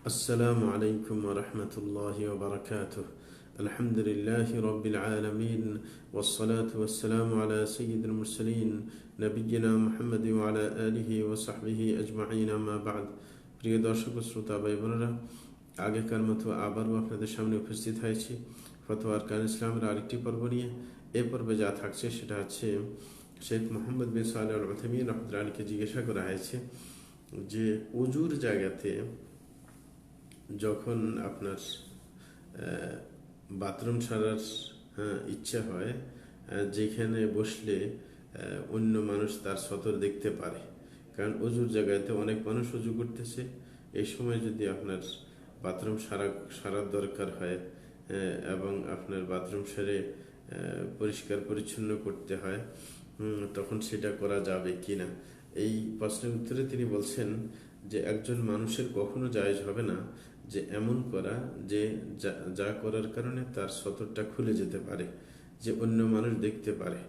السلام عليكم ورحمة الله وبركاته. الحمد لله رب العالمين والصلاة والسلام على سيد المرسلين نبينا محمد وعلى آله وصحبه أجمعين ما بعد. প্রিয় দর্শক ও শ্রোতা ভাই বোনেরা, আগেকার মতো আবারও আপনাদের সামনে উপস্থিত হয়েছি ফতোয়া আরকান ইসলামের আরেকটি পর্ব নিয়ে। এ পর্বে যা থাকছে সেটা হচ্ছে শেখ মোহাম্মদ বিন সালেহ আল উথাইমিন রাহমাতুল্লাহি আলাইহিকে জিজ্ঞাসা করা হয়েছে যে ওযুর জায়গাতে যখন আপনার বাথরুম সারার ইচ্ছা হয়, যেখানে বসলে অন্য মানুষ তার সতর দেখতে পারে, কারণ অজুর জায়গাতে অনেক মানুষ অজু করতেছে, এই সময় যদি আপনার বাথরুম সারার দরকার হয় এবং আপনার বাথরুম সেরে পরিষ্কার পরিচ্ছন্ন করতে হয়, তখন সেটা করা যাবে কিনা। এই প্রশ্নের উত্তরে তিনি বলছেন যে একজন মানুষের কখনো জায়েজ হবে না যে এমন করা যে যা করার কারণে তার সতরটা খুলে যেতে পারে, যে অন্য মানুষ দেখতে পারে,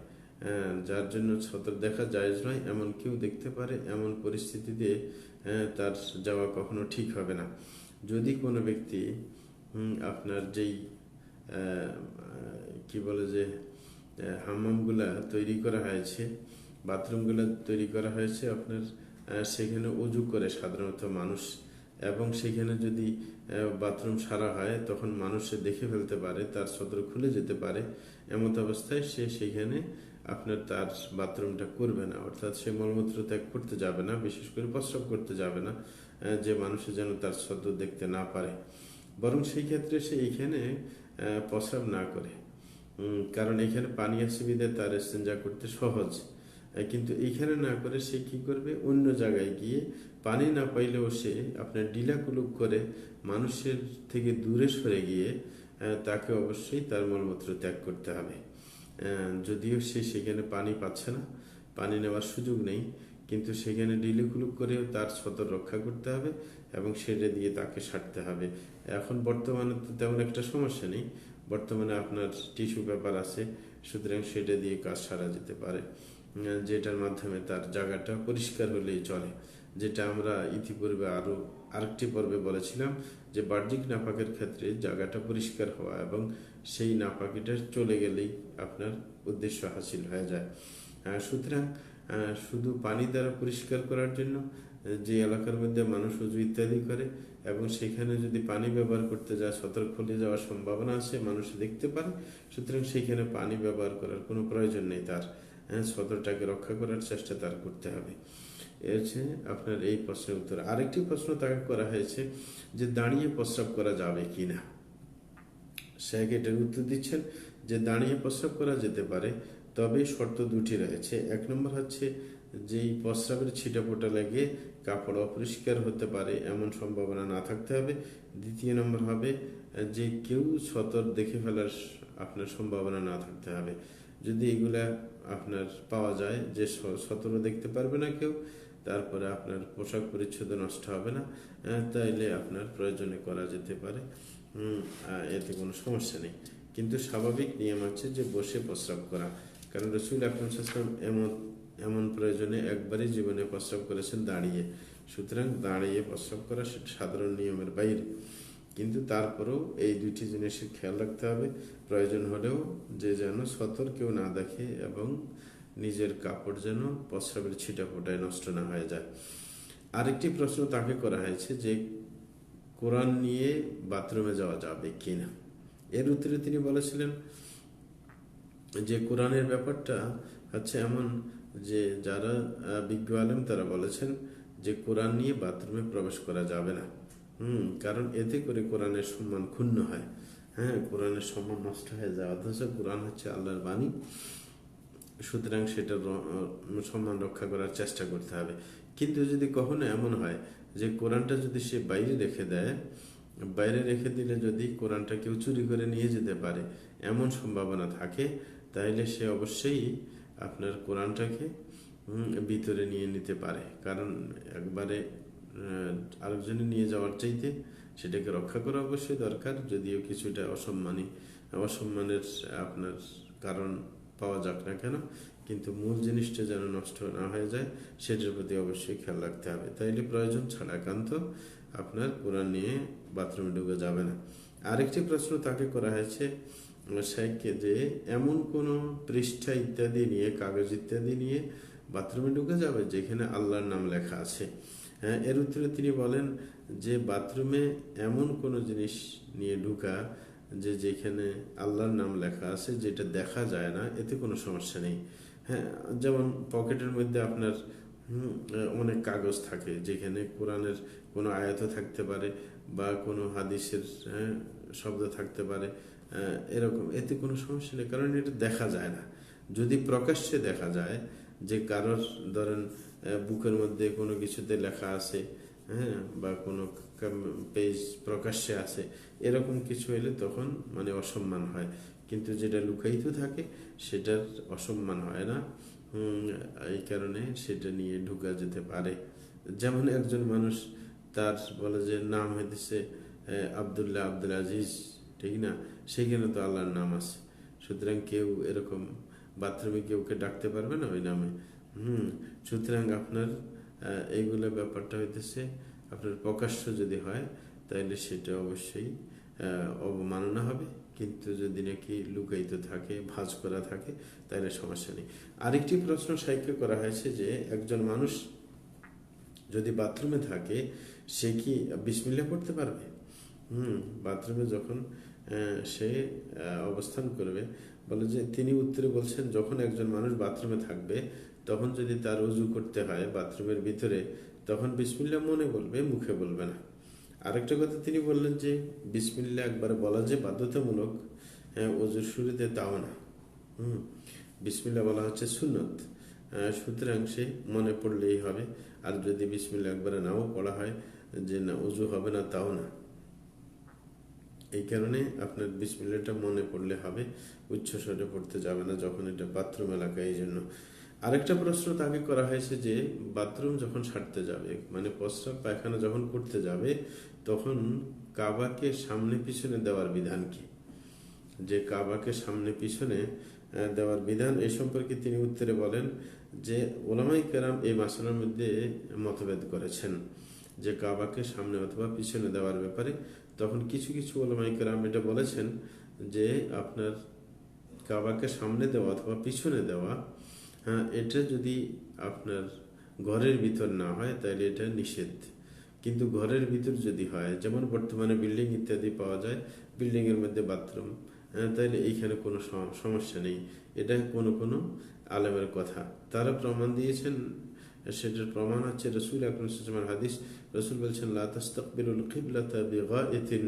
যার জন্য সতর দেখা জায়েজ নয় এমন কেউ দেখতে পারে, এমন পরিস্থিতিতে তার যাওয়া কখনো ঠিক হবে না। যদি কোনো ব্যক্তি আপনার যেই কি বলে যে হাম্মামগুলা তৈরি করা হয়েছে, বাথরুমগুলো তৈরি করা হয়েছে আপনার, সেখানে অজু করে সাধারণত মানুষ, এবং সেখানে যদি বাথরুম সারা হয় তখন মানুষে দেখে ফেলতে পারে, তার সদর খুলে যেতে পারে, এমত অবস্থায় সে সেখানে আপনার তার বাথরুমটা করবে না, অর্থাৎ সে মলমূত্র ত্যাগ করতে যাবে না, বিশেষ করে প্রস্রাব করতে যাবে না, যে মানুষে যেন তার সদর দেখতে না পারে, বরং সেই ক্ষেত্রে সে এইখানে প্রস্রাব না করে, কারণ এখানে পানি আছে বিধায় তার ইস্তেঞ্জা করতে সহজ। কিন্তু এইখানে না করে সে কি করবে, অন্য জায়গায় গিয়ে পানি না পাইলেও সে আপনার ডিলাকুলুক করে মানুষের থেকে দূরে সরে গিয়ে তাকে অবশ্যই তার মলমূত্র ত্যাগ করতে হবে। যদিও সে সেখানে পানি পাচ্ছে না, পানি নেওয়ার সুযোগ নেই, কিন্তু সেখানে ডিলাকুলুক করেও তার সতর রক্ষা করতে হবে এবং সেটা দিয়ে তাকে সারতে হবে। এখন বর্তমানে তো তেমন একটা সমস্যা নেই, বর্তমানে আপনার টিস্যু পেপার আছে, সুতরাং সেটা দিয়ে কাজ সারা যেতে পারে, যেটার মাধ্যমে তার জায়গাটা পরিষ্কার হলেই চলে। যেটা আমরা ইতিপূর্বে আরেকটি পর্বে বলেছিলাম যে বাহ্যিক নাপাকের ক্ষেত্রে জায়গাটা পরিষ্কার হওয়া এবং সেই নাপাকিটা চলে গেলেই আপনার উদ্দেশ্য হাসিল হয়ে যায়। সুতরাং শুধু পানি দ্বারা পরিষ্কার করার জন্য যে এলাকার মধ্যে মানুষ উজু ইত্যাদি করে এবং সেখানে যদি পানি ব্যবহার করতে যায় সতর্ক হয়ে যাওয়ার সম্ভাবনা আছে, মানুষ দেখতে পারে, সুতরাং সেখানে পানি ব্যবহার করার কোনো প্রয়োজন নেই, তার সতরটাকে রক্ষা করার চেষ্টা তার করতে হবে। এ হচ্ছে আপনার এই প্রশ্নের উত্তর। আরেকটি প্রশ্ন তাকে করা হয়েছে যে দাঁড়িয়ে প্রস্রাব করা যাবে কিনা। শেখ এটার উত্তর দিচ্ছেন যে দাঁড়িয়ে প্রস্রাব করা যেতে পারে, তবে শর্ত দুটি রয়েছে। এক নম্বর হচ্ছে যেই প্রস্রাবের ছিটাফোঁটা লেগে কাপড় অপরিষ্কার হতে পারে এমন সম্ভাবনা না থাকতে হবে। দ্বিতীয় নম্বর হবে যে কেউ সতর দেখে ফেলার আপনার সম্ভাবনা না থাকতে হবে। যদি এগুলা আপনার পাওয়া যায় যে সতরও দেখতে পারবে না কেউ, তারপরে আপনার পোশাক পরিচ্ছদ নষ্ট হবে না, তাইলে আপনার প্রয়োজনে করা যেতে পারে, এতে কোনো সমস্যা নেই। কিন্তু স্বাভাবিক নিয়ম হচ্ছে যে বসে প্রস্রাব করা, কারণ রাসূল আকরাম সাল্লাল্লাহু আলাইহি ওয়াসাল্লাম এমন প্রয়োজনে একবারই জীবনে প্রস্রাব করেছেন দাঁড়িয়ে, সুতরাং দাঁড়িয়ে প্রস্রাব করা সাধারণ নিয়মের বাইরে। কিন্তু তারপরেও এই দুইটি জিনিসের খেয়াল রাখতে হবে, প্রয়োজন হলেও যে যেন সতর কেউ না দেখে এবং নিজের কাপড় যেন প্রস্রাবের ছিটাফোঁটায় নষ্ট না হয়ে যায়। আরেকটি প্রশ্ন তাকে করা হয়েছে যে কোরআন নিয়ে বাথরুমে যাওয়া যাবে কিনা। এর উত্তরে তিনি বলেছিলেন যে কোরআনের ব্যাপারটা হচ্ছে এমন যে যারা বিজ্ঞ আলেম তারা বলেছেন যে কোরআন নিয়ে বাথরুমে প্রবেশ করা যাবে না, কারণ এতে করে কোরআনের সম্মান ক্ষুণ্ণ হয়, কোরআনের সম্মান নষ্ট হয়ে যায়, অথচ কোরআন হচ্ছে আল্লাহর বাণী, সুতরাং সেটার সম্মান রক্ষা করার চেষ্টা করতে হবে। কিন্তু যদি কখনো এমন হয় যে কোরআনটা যদি সে বাইরে রেখে দেয়, বাইরে রেখে দিলে যদি কোরআনটা কেউ চুরি করে নিয়ে যেতে পারে এমন সম্ভাবনা থাকে, তাহলে সে অবশ্যই আপনার কোরআনটাকে ভিতরে নিয়ে নিতে পারে, কারণ একবারে আরেকজনে নিয়ে যাওয়ার চাইতে সেটাকে রক্ষা করা অবশ্যই দরকার, যদিও কিছুটা অসম্মানের আপনার কারণ পাওয়া যাক না কেন, কিন্তু মূল জিনিসটা যেন নষ্ট না হয়ে যায় সেটার প্রতি অবশ্যই খেয়াল রাখতে হবে। তাইলে প্রয়োজন ছাড়া একান্ত আপনার কোরআন নিয়ে বাথরুমে ঢুকে যাবে না। আরেকটি প্রশ্ন তাকে করা হয়েছে শাইখকে, যে এমন কোনো পৃষ্ঠা ইত্যাদি নিয়ে, কাগজ ইত্যাদি নিয়ে বাথরুমে ঢুকে যাবে যেখানে আল্লাহর নাম লেখা আছে? হ্যাঁ, এর উত্তরে তিনি বলেন যে বাথরুমে এমন কোনো জিনিস নিয়ে ঢুকা যেখানে আল্লাহর নাম লেখা আছে, যেটা দেখা যায় না, এতে কোনো সমস্যা নেই। হ্যাঁ, যেমন পকেটের মধ্যে আপনার অনেক কাগজ থাকে যেখানে কোরআনের কোনো আয়াত থাকতে পারে বা কোনো হাদিসের শব্দ থাকতে পারে, এরকম, এতে কোনো সমস্যা নেই, কারণ এটা দেখা যায় না। যদি প্রকাশ্যে দেখা যায় যে কারোর ধরেন বুকের মধ্যে কোনো কিছুতে লেখা আছে, হ্যাঁ, বা কোনো পেজ প্রকাশ্যে আছে, এরকম কিছু এলে তখন মানে অসম্মান হয়। কিন্তু যেটা লুকায়িত থাকে সেটার অসম্মান হয় না। এই কারণে সেটা নিয়ে ঢুকা যেতে পারে। যেমন একজন মানুষ, তার বলে যে নাম হইতেছে আবদুল্লাহ, আব্দুল আজিজ, ঠিক না? সেখানে তো আল্লাহর নাম আছে, সুতরাং কেউ এরকম বাথরুমে কেউকে ডাকতে পারবে না ওই নামে। সুতরাং আপনার এইগুলো ব্যাপারটা হইতেছে আপনার প্রকাশ্য যদি হয় তাহলে সেটা অবশ্যই অবমাননা হবে, কিন্তু যদি নাকি লুকায়িত থাকে, ভাঁজ করা থাকে, তাহলে সমস্যা নেই। আরেকটি প্রশ্ন শাইখকে করা হয়েছে যে একজন মানুষ যদি বাথরুমে থাকে সে কি বিসমিল্লাহ পড়তে পারবে? বাথরুমে যখন সে অবস্থান করবে, বলে যে তিনি উত্তরে বলছেন যখন একজন মানুষ বাথরুমে থাকবে তখন যদি তার ওযু করতে হয় বাথরুমের ভিতরে, তখন বিসমিল্লাহ মনে বলবে, মুখে বলবে না। আরেকটা কথা তিনি বললেন যে বিসমিল্লাহ একবার বলা যে বাধ্যতামূলক ওযুর শুরুতে, তাও না। বিসমিল্লাহ বলা হচ্ছে সুন্নত, সুতরাং সে মনে পড়লেই হবে। আর যদি বিসমিল্লাহ একবারে নাও পড়া হয় যে না ওযু হবে না, তাও না। এই কারণে আপনার বিসমিল্লাহটা মনে পড়লে হবে, উচ্চস্বরে পড়তে যাবে না যখন এটা বাথরুম এলাকায়। এই জন্য আরেকটা প্রশ্ন তাকে করা হয়েছে যে বাথরুম যখন সারতে যাবে, মানে প্রস্রাব পায়খানা যখন করতে যাবে, তখন কাবাকে সামনে পিছনে দেওয়ার বিধান কি? যে কাবাকে সামনে পিছনে দেওয়ার বিধান, এই সম্পর্কে তিনি উত্তরে বলেন যে ওলামায়ে কেরাম এই মাসলার মধ্যে মতভেদ করেছেন যে কাবাকে সামনে অথবা পিছনে দেওয়ার ব্যাপারে। তখন কিছু কিছু ওলামায়ে কেরাম এটা বলেছেন যে আপনার কাবাকে সামনে দেওয়া অথবা পিছনে দেওয়া, হ্যাঁ, এটা যদি আপনার ঘরের ভিতর না হয় তাহলে এটা নিষেধ। কিন্তু ঘরের ভিতর যদি হয়, যেমন বর্তমানে বিল্ডিং ইত্যাদি পাওয়া যায়, বিল্ডিং এর মধ্যে বাথরুম, তাইলে এইখানে কোনো সমস্যা নেই। এটা কোনো কোনো আলেমের কথা, তারা প্রমাণ দিয়েছেন। সেটার প্রমাণ হচ্ছে রাসূল আকরাম সাল্লাল্লাহু আলাইহি ওয়াসাল্লামের হাদিস। রাসূল বলছেন লা তাস্তাকবিলুল কিবলাতা বিগাইতিন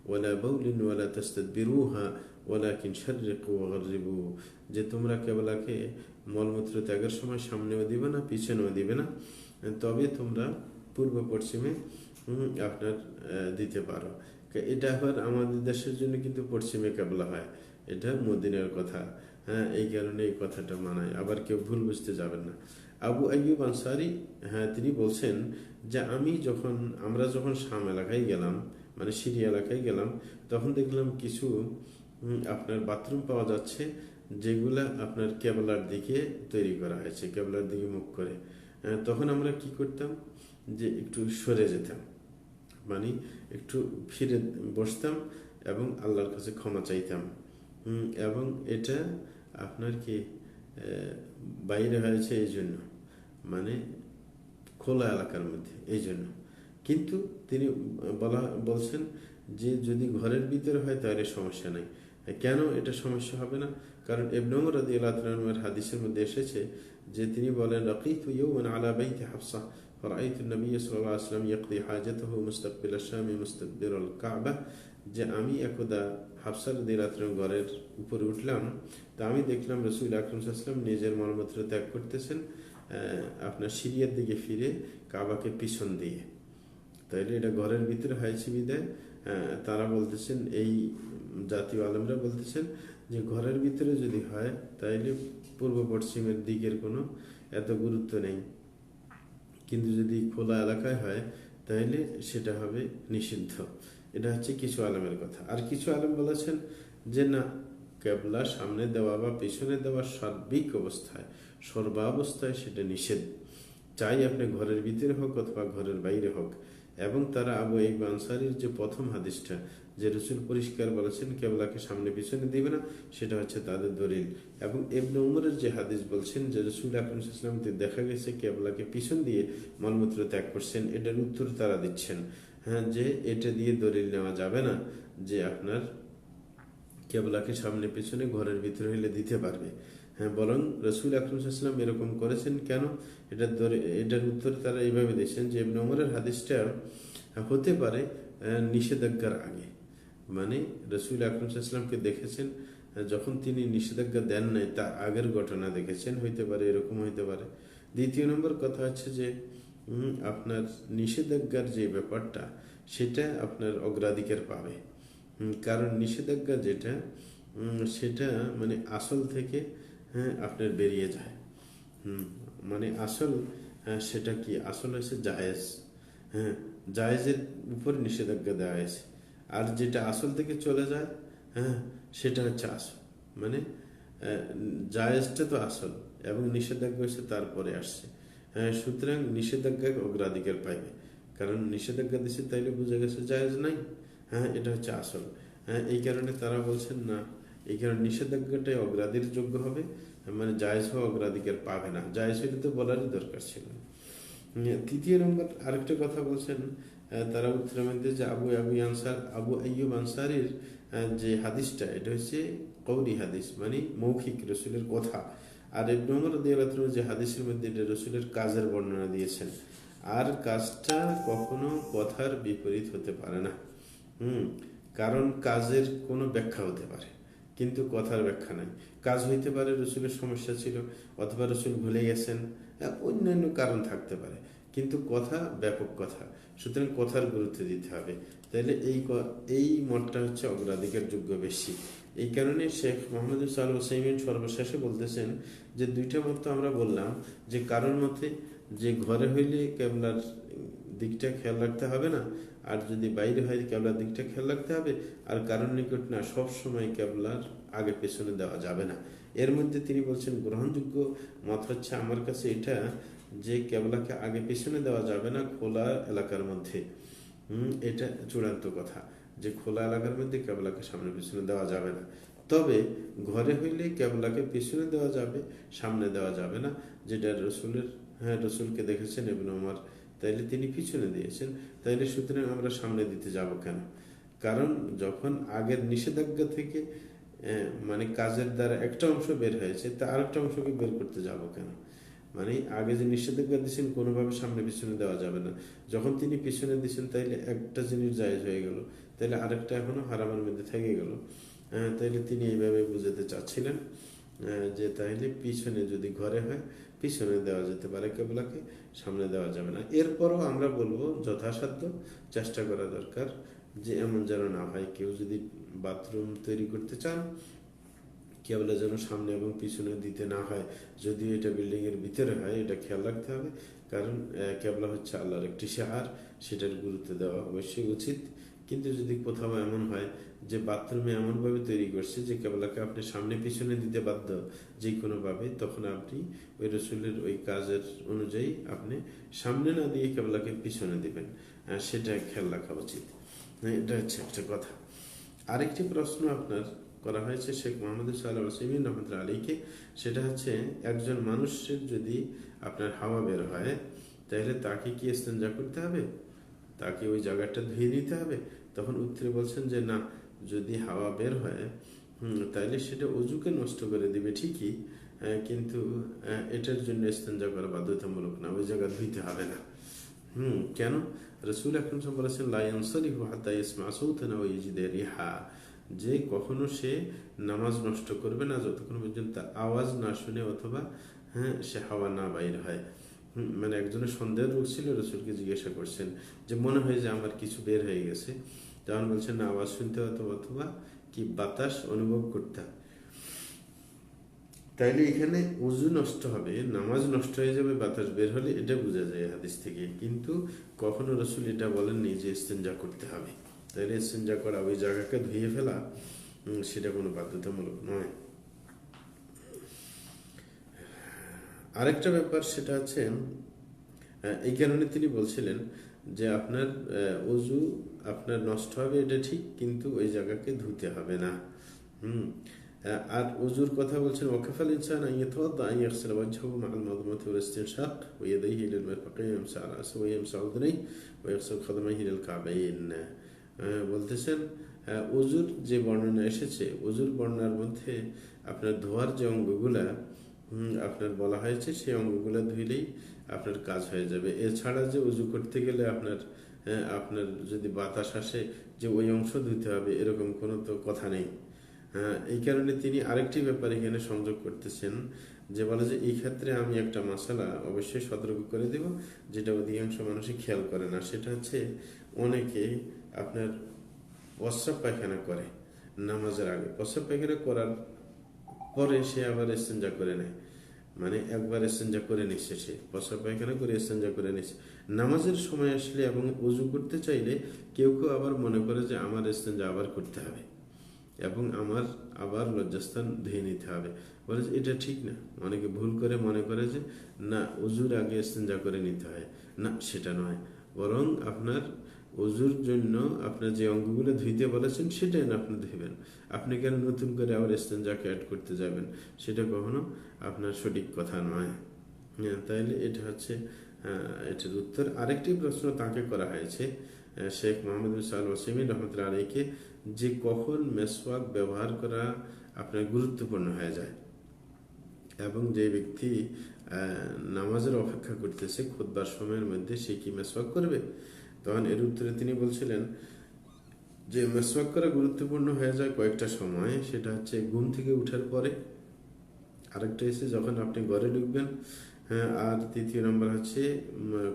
ওয়ালা বাউলিন ওয়ালা তাস্তাদবিরুহা ওয়ালাকিন শাররিকু ওয়া গাররিবু, যে তোমরা কিবলাকে মলমূত্র ত্যাগের সময় সামনেও দিবে না, পিছনেও দিবে না, তবে তোমরা পূর্ব পশ্চিমে আপনার দিতে পারো। এটা আবার আমাদের দেশের জন্য কিন্তু পশ্চিমে কেবলা হয়, এটা মদিনার কথা। হ্যাঁ, এই কারণে এই কথাটা মানায়, আবার কেউ ভুল বুঝতে যাবেন না। আবু আইয়ুব আনসারী, হ্যাঁ, তিনি বলছেন যে আমরা যখন শাম এলাকায় গেলাম, মানে সিরিয়া এলাকায় গেলাম, তখন দেখলাম কিছু আপনার বাথরুম পাওয়া যাচ্ছে যেগুলা আপনার কেবলার দিকে তৈরি করা হয়েছে, কেবলার দিকে মুখ করে। তখন আমরা কি করতাম যে একটু সরে যেতাম, মানে একটু ফিরে বসতাম এবং আল্লাহর কাছে ক্ষমা চাইতাম। এবং এটা আপনার কি বাইরে হয়েছে এই জন্য, মানে খোলা এলাকার মধ্যে, এই জন্য। কিন্তু তিনি বলছেন যে যদি ঘরের ভিতরে হয় তাহলে সমস্যা নাই। কেন এটা সমস্যা হবে না? কারণ ইবনে উমর রাদিয়াল্লাহু তাআলা এর হাদিসের মধ্যে এসেছে যে তিনি বলেন রাকিতু ইয়াওমান আলা বাইতি হাফসা ফারাআইতু নবী সাল্লাল্লাহু আলাইহি ওয়াসাল্লাম ইয়াকদি হাজাতাহু মুস্তাকবিল আশ-শাম মুস্তাদবির আল-কাবা, যে আমি একদা হাফসা রাদিয়াল্লাহু তাআলার ঘরের উপরে উঠলাম, তা আমি দেখলাম রাসূল আকরাম সাল্লাল্লাহু আলাইহি ওয়াসাল্লাম নিজের মলমূত্র ত্যাগ করতেছেন আপনার সিরিয়ার দিকে ফিরে, কাবাকে পিছন দিয়ে। তাইলে এটা ঘরের ভিতরে হয়েছে বিদায় তারা বলতেছেন, এই জাতীয় আলেমরা বলতেছেন যে ঘরের ভিতরে যদি হয় তাইলে পূর্ব পশ্চিমের দিকের কোনো এত গুরুত্ব নেই, কিন্তু যদি খোলা এলাকায় হয় তাইলে সেটা হবে নিষিদ্ধ। এটা হচ্ছে কিছু আলেমের কথা। আর কিছু আলেম বলেছেন যে না, কেবলা সামনে দেওয়া বা পেছনে দেওয়া সার্বিক অবস্থায়, সর্বাবস্থায় সেটা নিষেধ, চাই আপনি ঘরের ভিতরে হোক অথবা ঘরের বাইরে হোক। এবং তারা আবু আইয়ুব আনসারীর যে প্রথম হাদিসটা, যে রসুল পরিষ্কার বলেছেন কেবলাকে সামনে পিছনে দিবে না, সেটা হচ্ছে তাদের দলিল। এবং ইবনে উমরের যে হাদিস বলছেন যে রসুল আকরাম সাল্লাল্লাহু আলাইহি ওয়াসাল্লাম দেখা গেছে কেবলাকে পিছন দিয়ে মলমূত্র ত্যাগ করছেন, এটার উত্তর তারা দিচ্ছেন হ্যাঁ, যে এটা দিয়ে দলিল নেওয়া যাবে না যে আপনার কেবলাকে সামনে পিছনে ঘরের ভিতরে হইলে দিতে পারবে। হ্যাঁ, বরং রসুল আকরাম সাল্লাল্লাহু আলাইহি ওয়াসাল্লাম এরকম করেছেন কেন, এটার উত্তর তারা এইভাবে দিচ্ছেন যে ইবনে উমরের হাদিসটা হতে পারে নিষেধাজ্ঞার আগে, মানে রসুল আকরাম সাল্লাল্লাহু আলাইহি ওয়াসাল্লামকে দেখেছেন যখন তিনি নিষেধাজ্ঞা দেন নাই, তার আগের ঘটনা দেখেছেন, হইতে পারে, এরকম হইতে পারে। দ্বিতীয় নম্বর কথা হচ্ছে যে আপনার নিষেধাজ্ঞার যে ব্যাপারটা, সেটা আপনার অগ্রাধিকার পাবে। কারণ নিষেধাজ্ঞা যেটা সেটা মানে আসল থেকে হ্যাঁ আপনার বেরিয়ে যায়। মানে আসল সেটা কি, আসল হচ্ছে জায়েজ। হ্যাঁ, জায়েজের উপর নিষেধাজ্ঞা দেওয়া হয়েছে। আর যেটা আসল থেকে চলে যায় হ্যাঁ, সেটা হচ্ছে আসল। মানে জায়েজটা তো আসল এবং নিষেধাজ্ঞা হচ্ছে তারপরে আসছে। হ্যাঁ, সুতরাং নিষেধাজ্ঞা অগ্রাধিকার পাইবে, কারণ নিষেধাজ্ঞা দিচ্ছে, তাইলে বোঝা গেছে জায়েজ নাই। হ্যাঁ, এটা হচ্ছে আসল। হ্যাঁ, এই কারণে তারা বলছেন না, এই কারণে নিষেধাজ্ঞাটাই অগ্রাধিকার যোগ্য হবে, মানে জায়েজ হওয়া অগ্রাধিকার পাবে না। জায়েজ হইলে তো বলারই দরকার ছিল। তৃতীয় নম্বর আরেকটা কথা বলছেন তারা উত্তরের মধ্যে যে আবু আইয়ুব আনসারীর যে হাদিসটা, এটা হচ্ছে কওলি হাদিস, মানে মৌখিক রসুলের কথা। আর ইবনে উমর রাদিয়াল্লাহু আনহু যে হাদিসের মধ্যে এটা রসুলের কাজের বর্ণনা দিয়েছেন, আর কাজটা কখনো কথার বিপরীত হতে পারে না। কারণ কাজের কোনো ব্যাখ্যা হতে পারে কিন্তু কথার ব্যাখ্যা নাই। কাজ হইতে পারে রসুলের সমস্যা ছিল, অথবা রসুল ভুলে গেছেন, অন্যান্য কারণ থাকতে পারে, কিন্তু কথা ব্যাপক কথা, সুতরাং কথার গুরুত্ব দিতে হবে। তাহলে এই মতটা হচ্ছে অগ্রাধিকার যোগ্য বেশি। এই কারণে শেখ মোহাম্মদ সাল হোসাইমিন সর্বশেষে বলতেছেন যে দুইটা মত তো আমরা বললাম, যে কারোর মতে যে ঘরে হইলে কেবলার দিকটা খেয়াল রাখতে হবে না, আর যদি বাইরে হয় কেবলার দিকটা খেয়াল রাখতে হবে, আর কারণ নিকট না, সব সময় কেবলার আগে পেছনে দেওয়া যাবে না। এর মধ্যে তিনি বলছেন গ্রহণযোগ্য মত হচ্ছে আমার কাছে এটা, যে কেবলাকে আগে পেছনে দেওয়া যাবে না খোলা এলাকার মধ্যে। এটা চূড়ান্ত কথা, যে খোলা এলাকার মধ্যে কেবলাকে সামনে পিছনে দেওয়া যাবে না। তবে ঘরে হইলে কেবলাকে পিছনে দেওয়া যাবে, সামনে দেওয়া যাবে না, যেটা রসুলের, হ্যাঁ রসুলকে দেখেছেন ইবনে ওমর, তাইলে তিনি পিছনে দিয়েছেন, তাইলে সুতরাং আমরা সামনে দিতে যাব কেন? কারণ যখন আগের নিষেধাজ্ঞা থেকে মানে কাজের দ্বারা একটা অংশ বের হয়েছে, তা আরেকটা অংশকে বের করতে যাব কেন? মানে আগে যে নিষেধাজ্ঞা দিচ্ছেন কোনোভাবে সামনে পিছনে দেওয়া যাবে না, যখন তিনি পিছনে দিচ্ছেন তাইলে একটা জিনিস জায়েজ হয়ে গেল, তাইলে আরেকটা এখনো হারামের মধ্যে থেকে গেল। তাইলে তিনি এইভাবে বুঝাতে চাচ্ছিলেন যে তাইলে পিছনে যদি ঘরে হয় পিছনে দেওয়া যেতে পারে কেবলাকে, সামনে দেওয়া যাবে না। এরপরও আমরা বলবো যথাসাধ্য চেষ্টা করা দরকার যে এমন যেন না হয়, কেউ যদি বাথরুম তৈরি করতে চান কেবলা যেন সামনে এবং পিছনে দিতে না হয়। যদিও এটা বিল্ডিং এর ভিতরে হয়, এটা খেয়াল রাখতে হবে, কারণ কেবলা হচ্ছে আল্লাহর একটি শাহার, সেটার গুরুত্ব দেওয়া অবশ্যই উচিত। কিন্তু যদি কোথাও এমন হয় যে বাথরুমে এমনভাবে তৈরি করছে যে কেবলাকে আপনি সামনে পিছনে দিতে বাধ্য যে কোনোভাবে, তখন আপনি ওই রসুলের ওই কাজের অনুযায়ী আপনি সামনে না দিয়ে কেবলাকে পিছনে দিবেন, সেটা খেয়াল রাখা উচিত। এটা হচ্ছে একটা কথা। আরেকটি প্রশ্ন আপনার করা হয়েছে শেখ মোহাম্মদ সাল্লাহ সিমিন রহমতুল্লাহ আলীকে, সেটা হচ্ছে একজন মানুষের যদি আপনার হাওয়া বের হয় তাহলে তাকে কি ইস্তেঞ্জা করতে হবে, তাকে ওই জায়গাটা ধুয়ে দিতে হবে? তখন উত্তরে বলছেন যে না, যদি হাওয়া বের হয় তাইলে সেটা অজুকে নষ্ট করে দিবে ঠিকই, কিন্তু এটার জন্য ইস্তেঞ্জা করা বাধ্যতামূলক না, ওই জায়গা ধুইতে হবে না। কেন? রসুল আকরাম বলেছেন লা ইয়ানসারিফু হাত্তা ইয়াসমা সাওতান ওয়া ইয়াজিদা রিহা, যে কখনো সে নামাজ নষ্ট করবে না যতক্ষণ পর্যন্ত আওয়াজ না শুনে অথবা সে হাওয়া না বাইর হয়। মানে একজনের সন্দেহের রোগ ছিল, রসুলকে জিজ্ঞাসা করছেন যে মনে হয় যে আমার কিছু বের হয়ে গেছে, তখন বলছেন না, আওয়াজ শুনতে হতো অথবা কি বাতাস অনুভব করতে হবে। তাইলে এখানে উজু নষ্ট হবে, নামাজ নষ্ট হয়ে যাবে বাতাস বের হলে, এটা বোঝা যায় হাদিস থেকে, কিন্তু কখনো রসুল এটা বলেননি যে ইস্তেঞ্জা করতে হবে। তাইলে ইস্তেঞ্জা করা, ওই জায়গাকে ধুয়ে ফেলা, সেটা কোনো বাধ্যতামূলক নয়। আরেকটা ব্যাপার সেটা হচ্ছে এই কারণে তিনি বলছিলেন যে আপনার অজু আপনার নষ্ট হবে এটা ঠিক, কিন্তু ওই জায়গাকে ধুতে হবে না। হুম আর অজুর কথা বলছেন ওয়াকাফাল ইনসান আন ইয়াতাওয়াদ্দা আন ইয়াগসিলা ওয়াজহাহু মা'আল মাদমাতি ওয়াল ইসতিনশাক ওয়া ইয়াদাইহি ইলাল মিরফাকাইনি ওয়া ইয়ামসাহু আলা রাসিহি ওয়া ইয়ামসাহু উযুনাইহি ওয়া ইয়াগসিল খাদামাইহি ইলাল কা'বাইন। বলতেছেন অজুর যে বর্ণনা এসেছে, অজুর বর্ণনার মধ্যে আপনার ধোয়ার যে অঙ্গগুলা আপনার বলা হয়েছে সেই অঙ্গগুলা ধুইলেই আপনার কাজ হয়ে যাবে। এছাড়া যে উজু করতে গেলে আপনার যদি বাতাস আসে যে ওই অংশ ধুতে হবে এরকম কোনো তো কথা নেই। এই কারণে তিনি আরেকটি ব্যাপার এখানে সংযোগ করতেছেন যে বলে যে এই ক্ষেত্রে আমি একটা মশালা অবশ্যই সতর্ক করে দেব, যেটা অধিকাংশ মানুষই খেয়াল করে না। সেটা হচ্ছে অনেকে আপনার প্রস্রাব পায়খানা করে নামাজের আগে, প্রস্রাব পায়খানা করার পরে সে আবার ইস্তেঞ্জা করে নেয়, মানে একবার ইস্তেঞ্জা করে নিচ্ছে, সে প্রস্রাব পায়খানা করে ইস্তেঞ্জা করে নিচ্ছে। নামাজের সময় আসলে এবং উজু করতে চাইলে কেউ কেউ আবার মনে করে যে আমার ইস্তেঞ্জা আবার করতে হবে এবং আমার আবার লজ্জাস্থান ধুয়ে নিতে হবে। বলে যে এটা ঠিক না। অনেকে ভুল করে মনে করে যে না উজুর আগে ইস্তেঞ্জা করে নিতে হয়, না সেটা নয়। বরং আপনার অজুর জন্য আপনার যে অঙ্গগুলো ধুইতে বলেছেন সেটাই না আপনি ধুইবেন। আপনি কেন নতুন করে আবার ইস্তেঞ্জাকে অ্যাড করতে যাবেন, সেটা কখনো আপনার সঠিক কথা নয়। তাইলে এটা হচ্ছে এটার উত্তর। আরেকটি প্রশ্ন তাকে করা হয়েছে শেখ মোহাম্মদ বিন সালেহ আল উসাইমিন রহমতুল্লাহ আলাইহিকে, যে কখন মেসওয়াক ব্যবহার করা আপনার গুরুত্বপূর্ণ হয়ে যায় এবং যে ব্যক্তি নামাজের অপেক্ষা করতেছে খুতবার সময়ের মধ্যে সে কি মেসওয়াক করবে। তখন এর উত্তরে তিনি বলছিলেন যে মেসওয়াক করা গুরুত্বপূর্ণ হয়ে যায় কয়েকটা সময়। সেটা হচ্ছে ঘুম থেকে উঠার পরে, আরেকটা হচ্ছে যখন আপনি ঘরে ঢুকবেন, আর তৃতীয় নম্বর হচ্ছে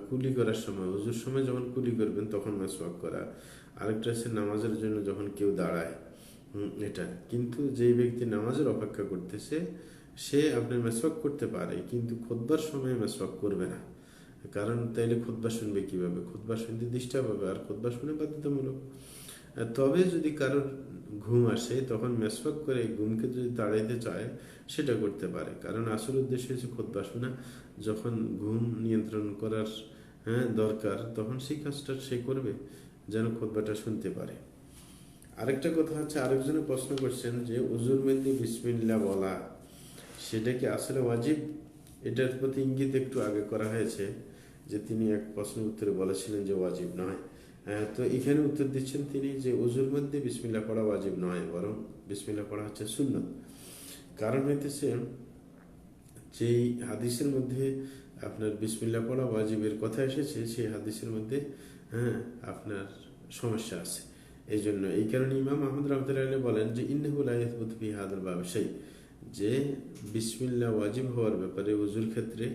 কুলি করার সময়, ওজুর সময় যখন কুলি করবেন তখন মেসওয়াক করা। আরেকটা হচ্ছে নামাজের জন্য যখন কেউ দাঁড়ায়, এটা। কিন্তু যে ব্যক্তি নামাজের অপেক্ষা করতেছে সে আপনার মেসওয়াক করতে পারে, কিন্তু খুতবার সময় মেসওয়াক করবে না। কারণ তাইলে খুতবা শুনবে কিভাবে, খুতবা শুনতে ডিস্টার্ব হবে, আর খুতবা শুনে বাধ্যতামূলক। তবে যদি কারোর ঘুম আসে তখন মেসওয়াক করে ঘুমকে যদি তাড়াইতে চায় সেটা করতে পারে, কারণ আসল উদ্দেশ্য হচ্ছে খুতবা শোনা। যখন ঘুম নিয়ন্ত্রণ করার দরকার তখন সেই কাজটা সে করবে যেন খুতবাটা শুনতে পারে। আরেকটা কথা হচ্ছে, আরেকজনে প্রশ্ন করছেন যে উজুর মধ্যে বিসমিল্লাহ বলা সেটা কি আসলে ওয়াজিব। এটার প্রতি ইঙ্গিত একটু আগে করা হয়েছে যে তিনি এক প্রশ্নের উত্তরে বলেছিলেন যে ওয়াজিব নয়। তো এখানে উত্তর দিচ্ছেন তিনি যে উজুর মধ্যে বিসমিল্লাহ পড়া ওয়াজিব নয়, বরং বিসমিল্লাহ পড়া হচ্ছে সুন্নত। কারণ হইতেছে যেই হাদিসের মধ্যে আপনার বিসমিল্লাহ পড়া ওয়াজিবের কথা এসেছে সেই হাদিসের মধ্যে আপনার সমস্যা আছে। এই জন্য এই কারণে ইমাম আহমদ রহমতুল্লাহ বলেন যে ইন্নাহু লা ইয়াথবুতু ফি হাযাল বাব শাই, যে বিসমিল্লাহ ওয়াজিব হওয়ার ব্যাপারে ওযুর ক্ষেত্রে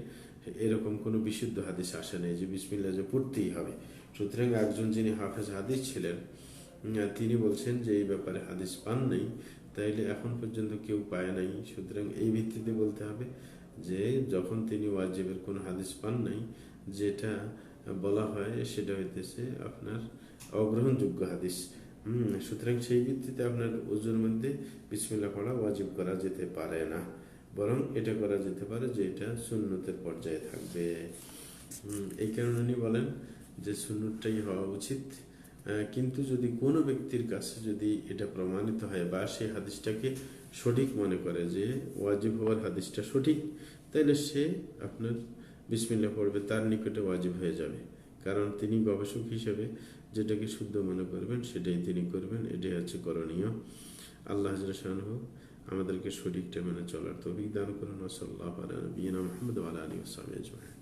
এরকম কোনো বিশুদ্ধ হাদিস আসে নাই যে বিসমিল্লাহ যে পড়তেই হবে। সুতরাং একজন যিনি হাফেজ হাদিস ছিলেন তিনি বলছেন যে এই ব্যাপারে হাদিস পান নাই, তাইলে এখন পর্যন্ত কেউ পায় নাই। সুতরাং এই ভিত্তিতে বলতে হবে যে যখন তিনি ওয়াজিবের কোনো হাদিস পান নাই, যেটা বলা হয় সেটা হইতেছে আপনার অগ্রহণযোগ্য হাদিস। সুতরাং সেই ভিত্তিতে আপনার ওজুর মধ্যে বিসমিল্লাহ পড়া ওয়াজিব করা যেতে পারে না, বরং এটা করা যেতে পারে যে এটা সুন্নতের পর্যায়ে থাকবে। এই কারণে উনি বলেন যে সুন্নতটাই হওয়া উচিত। কিন্তু যদি কোনো ব্যক্তির কাছে যদি এটা প্রমাণিত হয় বা সে হাদিসটাকে সঠিক মনে করে যে ওয়াজিব হওয়ার হাদিসটা সঠিক, তাহলে সে আপনার বিসমিল্লাহ পড়বে, তার নিকটে ওয়াজিব হয়ে যাবে। কারণ তিনি গবেষক হিসেবে যেটাকে শুদ্ধ মনে করবেন সেটাই তিনি করবেন, এটাই হচ্ছে করণীয়। আল্লাহ জাল্লাহু আমাদেরকে সঠিকটা মেনে চলার তৌফিক দান করুন। সাল্লাল্লাহু আলা নবিয়িনা মুহাম্মদ ওয়া আলা আলিহি ওয়া সাহবিহি আজমাইন।